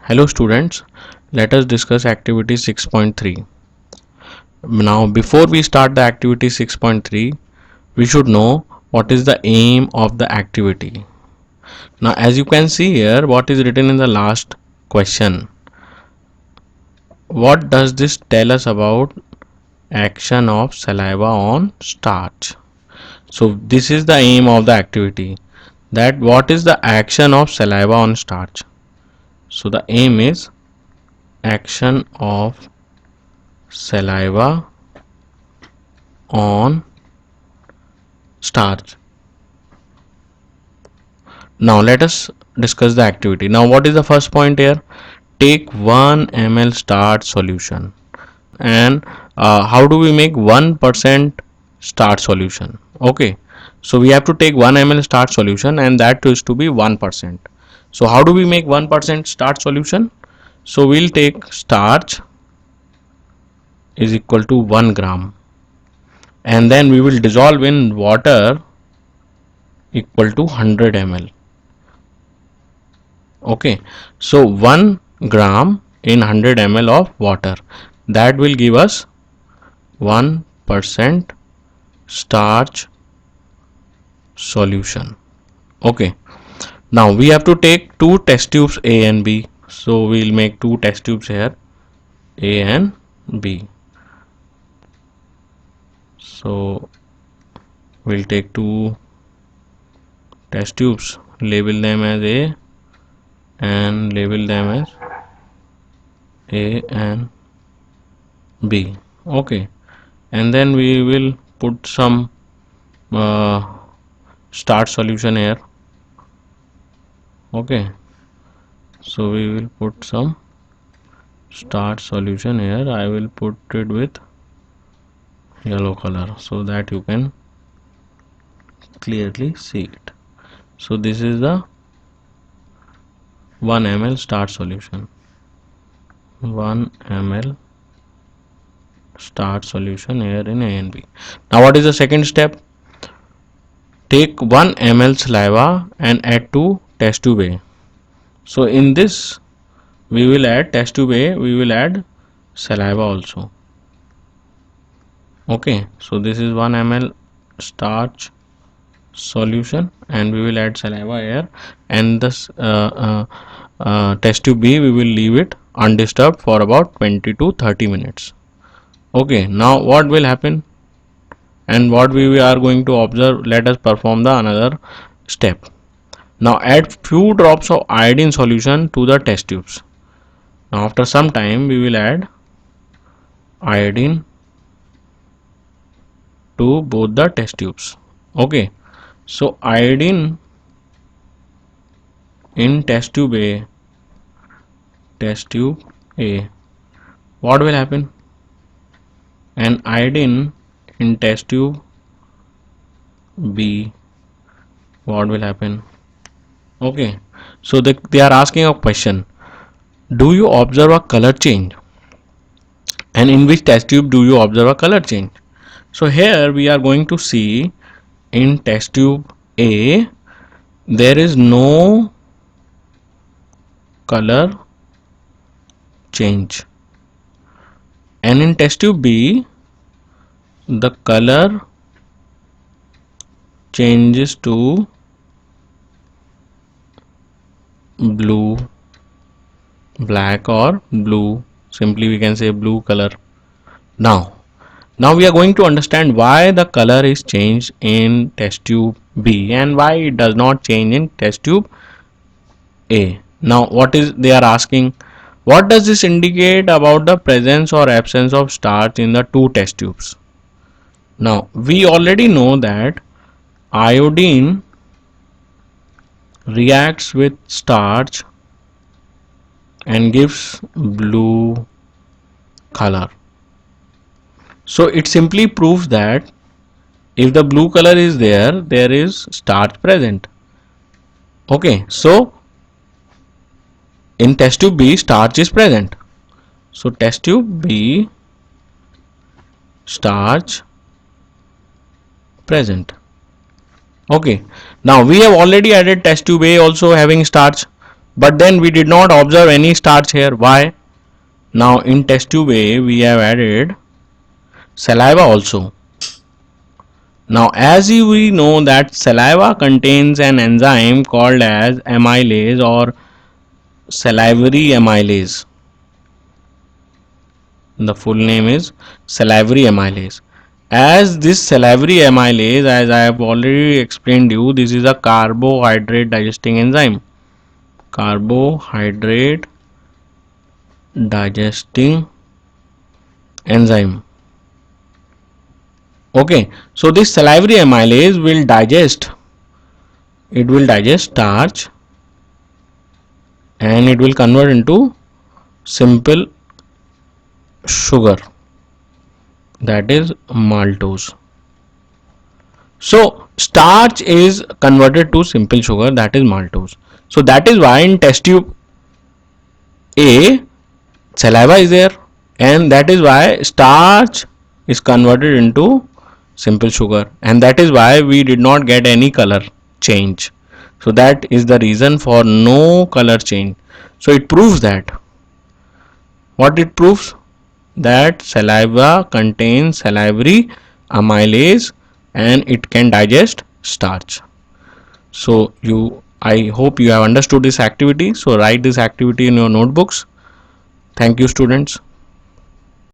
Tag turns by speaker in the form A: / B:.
A: Hello students, let us discuss activity 6.3. Now before we start the activity 6.3, we should know what is the aim of the activity. Now as you can see here, what is written in the last question. What does this tell us about action of saliva on starch? So this is the aim of the activity, that what is the action of saliva on starch. So the aim is action of saliva on starch. Now let us discuss the activity. Now what is the first point here? Take 1 ml starch solution. And how do we make 1% starch solution? Okay, so we have to take 1 ml starch solution and that is to be 1%. So how do we make 1% starch solution? So we'll take starch is equal to 1 gram and then we will dissolve in water equal to 100 ml. Okay, so 1 gram in 100 ml of water, that will give us 1% starch solution. Okay, now we have to take two test tubes A and B, so we'll make two test tubes here, A and B. So we'll take two test tubes, label them as A and label them as A and B. Okay, and then we will put some starch solution here. Okay, so we will put some starch solution here. I will put it with yellow color so that you can clearly see it. So this is the 1 ml starch solution, 1 ml starch solution here in A and B. Now what is the second step? Take 1 ml saliva and add to test tube A. So in this we will add test tube A, we will add saliva also. Okay, so this is 1 ml starch solution and we will add saliva here, and this test tube B we will leave it undisturbed for about 20 to 30 minutes. Okay, now what will happen and what we are going to observe? Let us perform the another step. Now add few drops of iodine solution to the test tubes. Now after some time we will add iodine to both the test tubes. Okay, so iodine in test tube A, what will happen? And iodine in test tube B, what will happen? Okay, so they are asking a question. Do you observe a color change? And in which test tube do you observe a color change? So here we are going to see in test tube A there is no color change, and in test tube B the color changes to blue, black or blue, simply we can say blue color. Now we are going to understand why the color is changed in test tube B and why it does not change in test tube A. Now what is they are asking, what does this indicate about the presence or absence of starch in the two test tubes? Now we already know that iodine reacts with starch and gives blue color. So it simply proves that if the blue color is there, there is starch present. Okay, so in test tube B starch is present. So test tube B starch present. Okay, now we have already added test tube A also having starch. But then we did not observe any starch here. Why? Now in test tube A we have added saliva also. Now as we know that saliva contains an enzyme called as amylase or salivary amylase. The full name is salivary amylase. As this salivary amylase, as I have already explained you, this is a carbohydrate digesting enzyme. Carbohydrate digesting enzyme. Okay, so this salivary amylase will digest, it will digest starch and it will convert into simple sugar, that is maltose. So starch is converted to simple sugar, that is maltose. So that is why in test tube A saliva is there, and that is why starch is converted into simple sugar, and that is why we did not get any color change. So that is the reason for no color change. So it proves that, what it proves, that saliva contains salivary amylase and it can digest starch. So I hope you have understood this activity. So write this activity in your notebooks. Thank you, students.